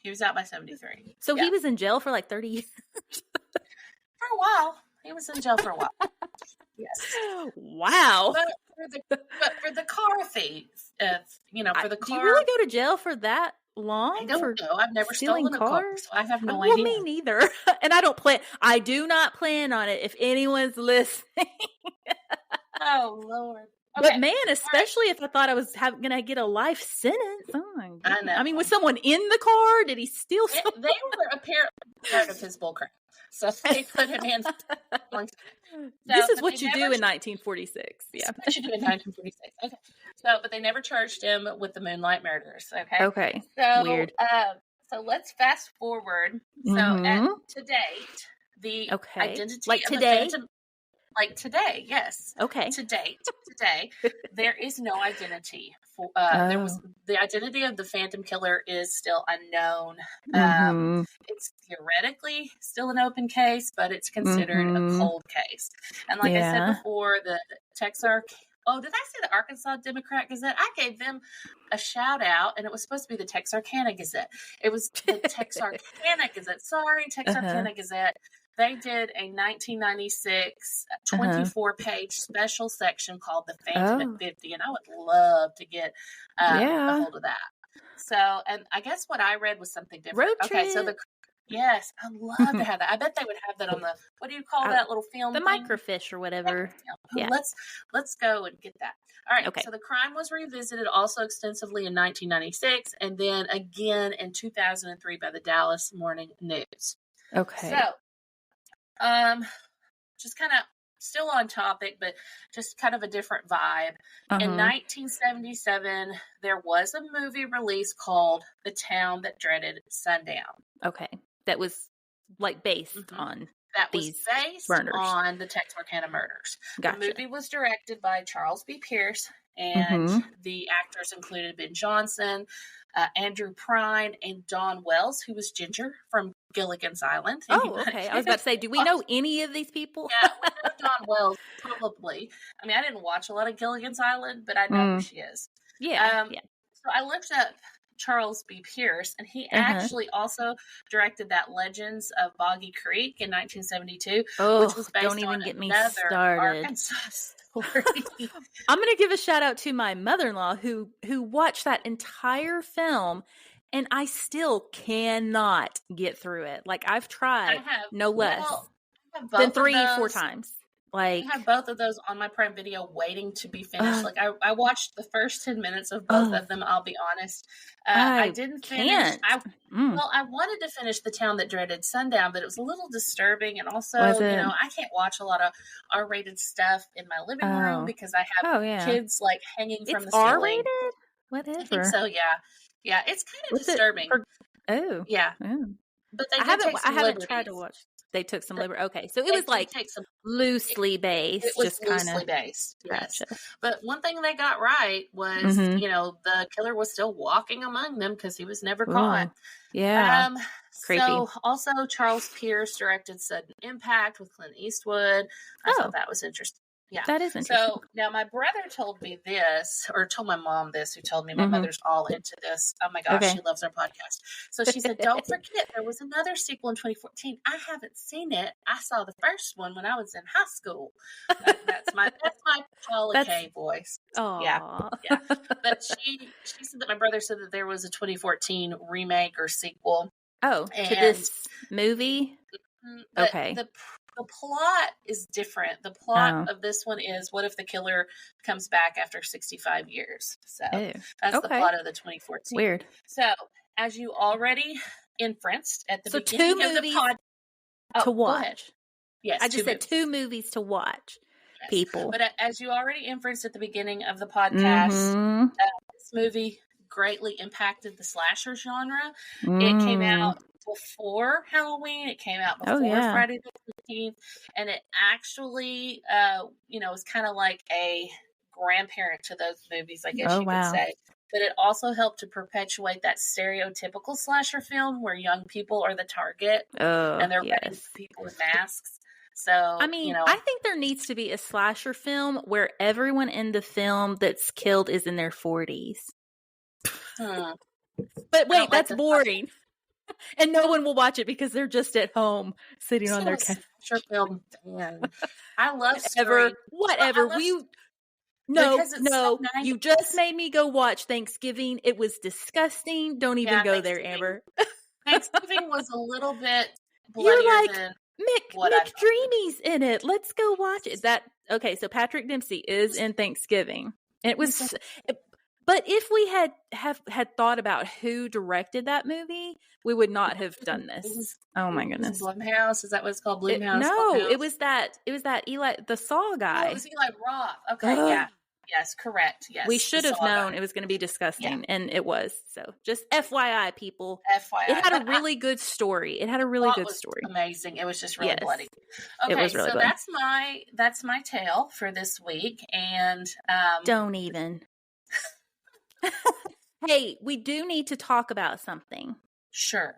He was out by 73. So he was in jail for like 30 years? For a while. He was in jail for a while. Yes. Wow. But for the car thief, for the car. Do you really go to jail for that long? I don't know. I've never stolen a car, so I have no idea. Well, me neither. And I do not plan on it if anyone's listening. Oh, Lord. Okay. But man, especially if I thought I was going to get a life sentence. Oh my God. I know. I mean, was someone in the car? Did he steal something? They were apparently part of his bullcrap. So they put him in. This is what you do in 1946. Yeah. What you do in 1946. Okay. So, but they never charged him with the Moonlight murders. Okay. Okay. So, weird. So let's fast forward. So to date, the identity like of today. the Phantom, like today, yes. Okay. Today, there is no identity. There was the identity of the Phantom Killer is still unknown. It's theoretically still an open case, but it's considered a cold case. And like I said before, the Texarkana. Oh, did I say the Arkansas Democrat Gazette? I gave them a shout out, and it was supposed to be the Texarkana Gazette. It was the Texarkana Gazette. Sorry, Texarkana Gazette. They did a 1996 24-page special section called The Phantom at 50, and I would love to get a hold of that. So, and I guess what I read was something different. Road trip. So yes, I'd love to have that. I bet they would have that on the, what do you call that little film? The thing? microfiche or whatever. Yeah. Let's go and get that. All right. Okay. So the crime was revisited also extensively in 1996 and then again in 2003 by the Dallas Morning News. Okay. So, just kind of still on topic, but just kind of a different vibe. In 1977, there was a movie release called The Town That Dreaded Sundown. Okay. That was like based on these murders. On the Texarkana murders. Gotcha. The movie was directed by Charles B. Pierce, and the actors included Ben Johnson, Andrew Prine, and Dawn Wells, who was Ginger from Gilligan's Island. Oh, okay. I was about to say, do we know any of these people? Yeah, we know Dawn Wells, probably. I mean, I didn't watch a lot of Gilligan's Island, but I know who she is. Yeah. So I looked up Charles B. Pierce, and he actually also directed that Legends of Boggy Creek in 1972, which was based don't even on get me another started. Arkansas story. I'm going to give a shout out to my mother-in-law who watched that entire film, and I still cannot get through it. Like, I've tried no less than 3-4 times. Like, I have both of those on my Prime Video waiting to be finished. Like, I watched the first 10 minutes of both of them, I'll be honest. I didn't finish. I wanted to finish The Town That Dreaded Sundown, but it was a little disturbing. And also, I can't watch a lot of R-rated stuff in my living room because I have kids, like, hanging from the ceiling. R-rated? Whatever. I think so, yeah. Yeah, it's kind of disturbing. Yeah. But they I haven't tried to watch. They took some liberty. Okay, so it They was did like take some. loosely based. It was just kind loosely of. based, yes. Gotcha. But one thing they got right was, Mm-hmm. the killer was still walking among them because he was never caught. Ooh, yeah. Creepy. So also Charles Pierce directed Sudden Impact with Clint Eastwood. I thought that was interesting. Yeah. That is interesting. So now my brother told me this, or told my mom this, who told me my mother's all into this. Oh my gosh, she loves our podcast. So she said, don't forget, there was another sequel in 2014. I haven't seen it. I saw the first one when I was in high school. That's my Paula K voice. Aww. Yeah. But she said that my brother said that there was a 2014 remake or sequel. Oh, to this movie? Okay. The plot is different. The plot of this one is, what if the killer comes back after 65 years? So that's the plot of the 2014. Weird. So, as you already inferenced at the beginning of the pod to watch. Yes, I just said 2 movies to watch. Yes. People. But as you already inferenced at the beginning of the podcast, this movie greatly impacted the slasher genre. It came out before Halloween. It came out before Friday the 13th, and it actually, was kind of like a grandparent to those movies, I guess you could say. But it also helped to perpetuate that stereotypical slasher film where young people are the target, and they're running for people with masks. So, I mean, I think there needs to be a slasher film where everyone in the film that's killed is in their 40s. But wait, that's boring. And no one will watch it because they're just at home sitting on their couch. Film fan. I love Scream. Whatever. No, so you just made me go watch Thanksgiving. It was disgusting. Don't even go there, Amber. Thanksgiving was a little bit bloodier. You're like, than Mick Dreamy's in it. Let's go watch it. Okay, so Patrick Dempsey is in Thanksgiving. It was... But if we had thought about who directed that movie, we would not have done this. Oh my goodness! Blumhouse, is that what it's called? Blumhouse? No, it was that Eli, the Saw guy. Oh, it was Eli Roth. Okay, yeah. Yes, correct. Yes. We should have known it was going to be disgusting, and it was. So just FYI, people. FYI. It had a really good story. Amazing. It was just really bloody. Okay, it was really bloody. That's my tale for this week. And don't even. Hey, we do need to talk about something. Sure.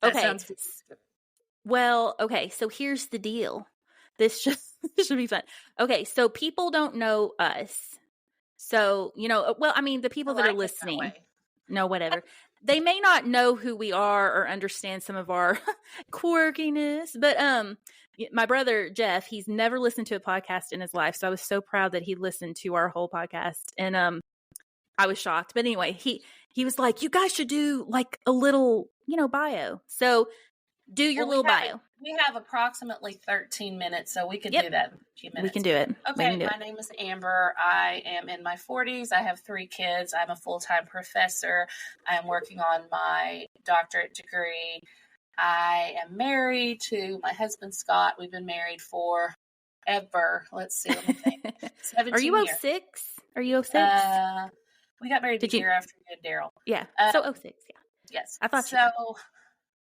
Okay. Well, okay, so here's the deal. This should be fun. Okay, so people don't know us. So, the people that are listening. No, whatever. They may not know who we are or understand some of our quirkiness, but my brother Jeff, he's never listened to a podcast in his life, so I was so proud that he listened to our whole podcast, and I was shocked. But anyway, he was like, you guys should do like a little, bio. So do your little bio. We have approximately 13 minutes, so we could do that in a few minutes. We can do it. Okay, my name is Amber. I am in my 40s. I have 3 kids. I'm a full-time professor. I'm working on my doctorate degree. I am married to my husband, Scott. We've been married for ever. Let's see. Let me think. 17 Are you 06? Are you 06? We got married the year after we had Daryl. Yeah. So 06, yeah. Yes. I thought so.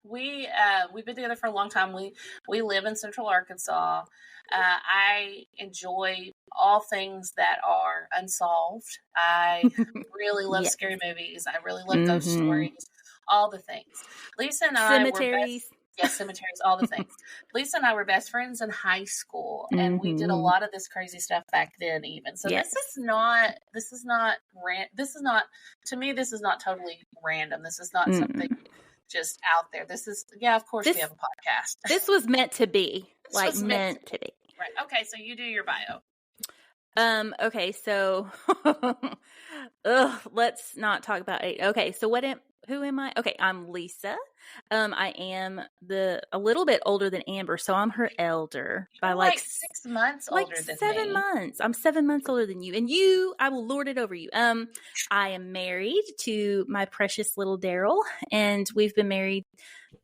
We've been together for a long time. We live in Central Arkansas. I enjoy all things that are unsolved. I really love scary movies. I really love ghost stories. All the things. Lisa and I cemeteries. Cemeteries, all the things. Lisa and I were best friends in high school, and we did a lot of this crazy stuff back then even. So this is not to me, this is not totally random. This is not something just out there. This is, of course we have a podcast. This was meant to be. Meant to be. Right. Okay, so you do your bio. Okay, so let's not talk about it. Okay, so who am I? Okay, I'm Lisa. I am a little bit older than Amber, so I'm her elder by like 6 months older than 7 me. months. I'm 7 months older than you, and I will lord it over you. I am married to my precious little Daryl, and we've been married.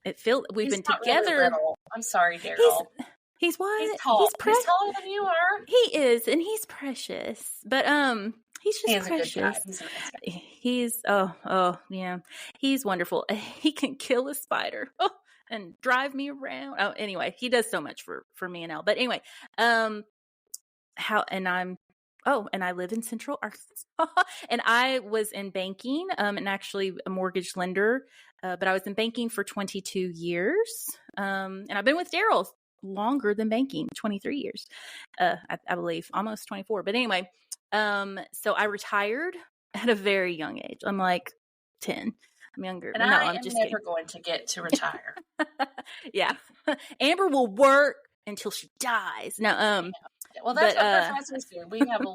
We've been together. Really little. I'm sorry, Daryl. He's what? He's tall. He's taller than you are. He is, and he's precious. But he's just precious. A good guy. He's a nice guy. He's yeah. He's wonderful. He can kill a spider. Oh, and drive me around. Oh, anyway, he does so much for me and Elle. But anyway, and I live in Central Arkansas, and I was in banking, and actually a mortgage lender, but I was in banking for 22 years. And I've been with Daryl longer than banking, 23 years, I believe, almost 24. But anyway, so I retired at a very young age. I'm like 10. I'm younger. And no, I I'm am just never kidding. going to get to retire. Yeah. Amber will work until she dies. No, well, that's but, what professors do. We have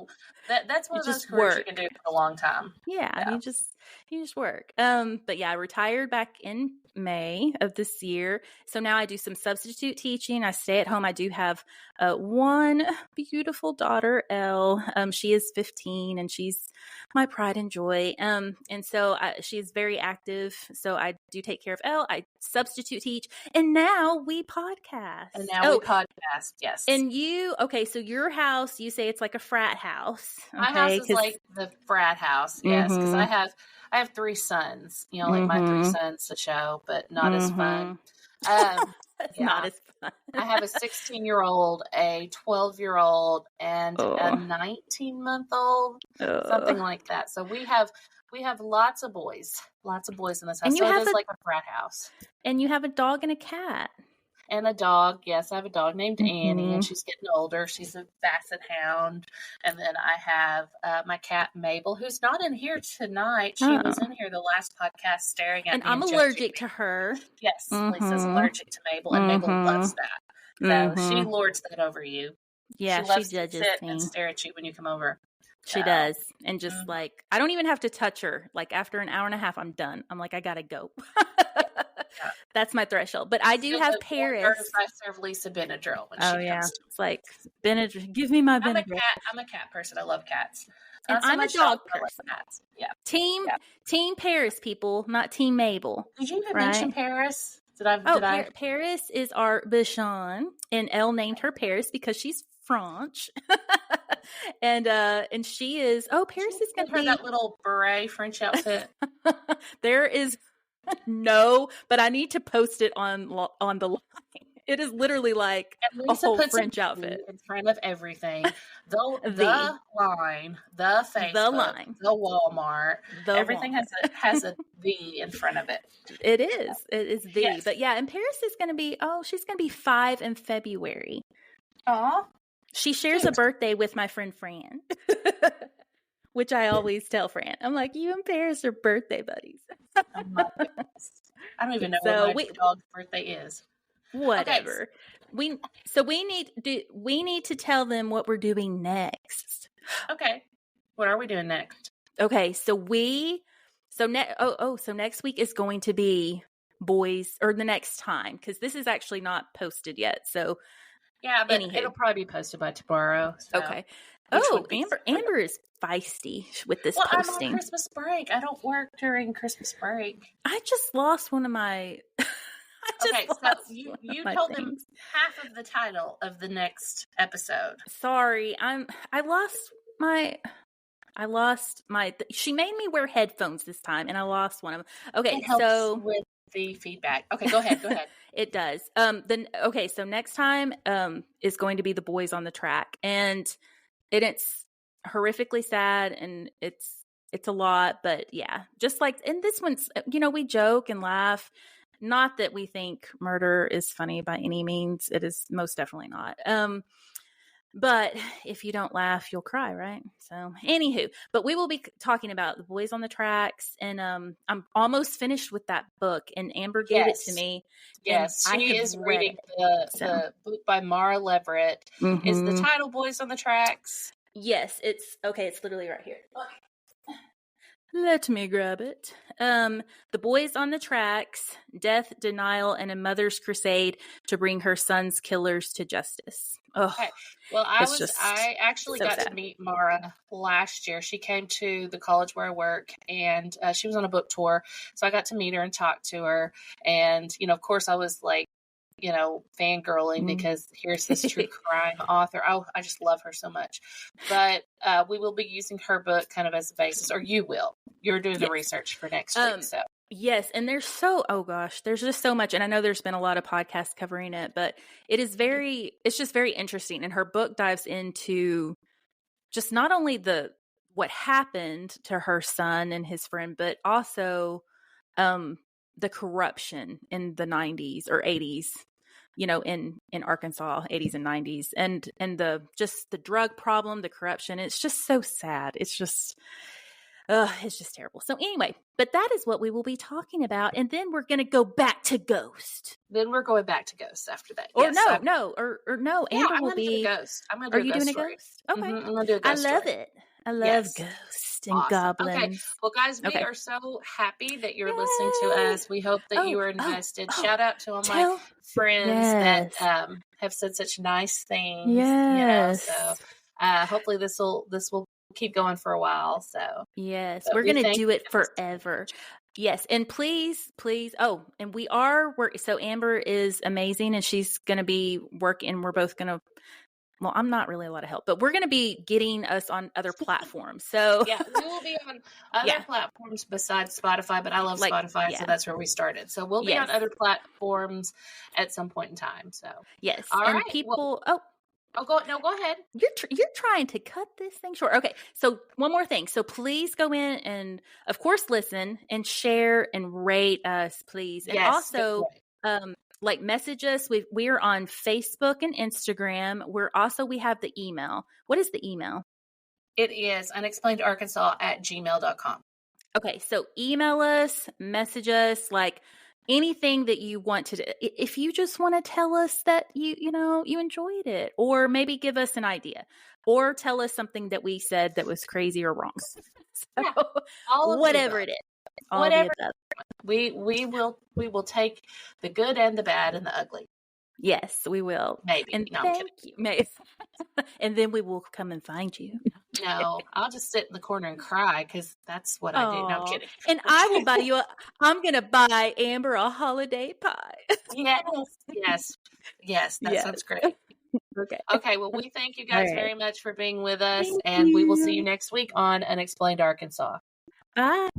that's one of those careers you can do for a long time. Yeah, you just work. But yeah, I retired back in May of this year. So now I do some substitute teaching. I stay at home. I do have one beautiful daughter, Elle. She is 15 and she's my pride and joy. And so she is very active. So I do take care of Elle. I substitute teach. And now we podcast. Yes. And so your house, you say it's like a frat house. Okay? My house is like the frat house, yes, because I have 3 sons, like my 3 sons to show, but not as fun. Not as fun. I have a 16-year-old, a 12-year-old, and a 19-month-old, something like that. So we have lots of boys in this house. And so it is like a frat house. And you have a dog and a cat. And a dog. Yes, I have a dog named Annie, and she's getting older. She's a basset hound. And then I have my cat, Mabel, who's not in here tonight. She was in here the last podcast staring at me. And I'm allergic to her. Yes, Lisa's allergic to Mabel, and Mabel loves that. So she lords that over you. Yeah, she loves judges to sit me and stare at you when you come over. She does. And just like, I don't even have to touch her. Like after an hour and a half, I'm done. I'm like, I gotta go. That's my threshold. But I do have Paris. I serve Lisa Benadryl when she comes to It's like, Benadryl, give me my Benadryl. I'm a cat person. I love cats. And I'm a dog person. Yeah. Team Paris, people, not Team Mabel. Did you even mention Paris? Paris is our Bichon, and Elle named her Paris because she's French. and she is. Oh, Paris is going to be that little beret French outfit. There is no, but I need to post it on the line. It is literally like a whole French outfit in front of everything. The line, the Facebook, the Walmart, everything has a the in front of it. It is the. Yes. But yeah, and Paris is going to be. Oh, she's going to be 5 in February. Aw. She shares a birthday with my friend Fran, which I always tell Fran. I'm like, you and Paris are birthday buddies. Oh my goodness. I don't even know what my dog's birthday is. Whatever. Okay. We need to tell them what we're doing next. Okay. What are we doing next? Okay, so next week is going to be boys, or the next time, because this is actually not posted yet. So yeah, but it'll probably be posted by tomorrow. So, okay. Amber is feisty with this posting. I'm on Christmas break. I don't work during Christmas break. I just lost one of my. You told them half of the title of the next episode. Sorry, I lost my. She made me wear headphones this time, and I lost one of them. Okay, it helps with the feedback. Okay, go ahead. It does. So next time is going to be the boys on the track, and it's horrifically sad, and it's a lot, but yeah, just like, and this one's, we joke and laugh. Not that we think murder is funny by any means. It is most definitely not. But if you don't laugh, you'll cry, right? So, anywho, but we will be talking about the boys on the tracks, and I'm almost finished with that book, and Amber gave it to me. Yes, she is reading the book by Mara Leverett. Mm-hmm. Is the title "Boys on the Tracks"? Yes, it's literally right here. Let me grab it. The Boys on the Tracks, Death, Denial, and a Mother's Crusade to Bring Her Son's Killers to Justice. Okay. Well, I actually got to meet Mara last year. She came to the college where I work, and she was on a book tour. So I got to meet her and talk to her. And, of course, I was like, fangirling because here's this true crime author. Oh, I just love her so much. But we will be using her book kind of as a basis, or you will. You're doing the research for next week. So Yes, and there's just so much, and I know there's been a lot of podcasts covering it, but it's just very interesting, and her book dives into just not only what happened to her son and his friend, but also the corruption in the 90s or 80s, in Arkansas, 80s and 90s, and the drug problem, the corruption. It's just so sad. It's just terrible. So anyway, but that is what we will be talking about. And then we're going to go back to Ghost. Then we're going back to Ghost after that. Or yes, no. Amber I'm will gonna be do a Ghost. I'm going to do a Ghost story. Are you doing a Ghost? Okay. I'm going to do a Ghost I love story. it. I love Ghosts and Goblins. Okay. Well, guys, we are so happy that you're listening to us. We hope that you are invested. Shout out to all my friends that have said such nice things. Yes. So hopefully this will keep going for a while. So yes, we're going to do it forever. Yes, and please. And so Amber is amazing, and she's going to be working. We're both going to. Well, I'm not really a lot of help, but we're going to be getting us on other platforms. So yeah, we will be on other platforms besides Spotify, but I love Spotify, so that's where we started. So we'll be on other platforms at some point in time. So yes, all and right. people. Go ahead. You're trying to cut this thing short. Okay, so one more thing. So please go in and, of course, listen and share and rate us, please. And also, message us. We are on Facebook and Instagram. We have the email. What is the email? It is unexplainedarkansas@gmail.com. Okay, so email us, message us, anything that you want to do. If you just want to tell us that you enjoyed it, or maybe give us an idea, or tell us something that we said that was crazy or wrong. Whatever it is. Whatever. We will take the good and the bad and the ugly. Yes, we will. Maybe. And no, thank you. Maybe. And then we will come and find you. No, I'll just sit in the corner and cry because that's what I do. No, I'm kidding. And I will buy you I'm going to buy Amber a holiday pie. Yes. That sounds great. Okay. Well, we thank you guys very much for being with us, and we will see you next week on Unexplained Arkansas. Bye.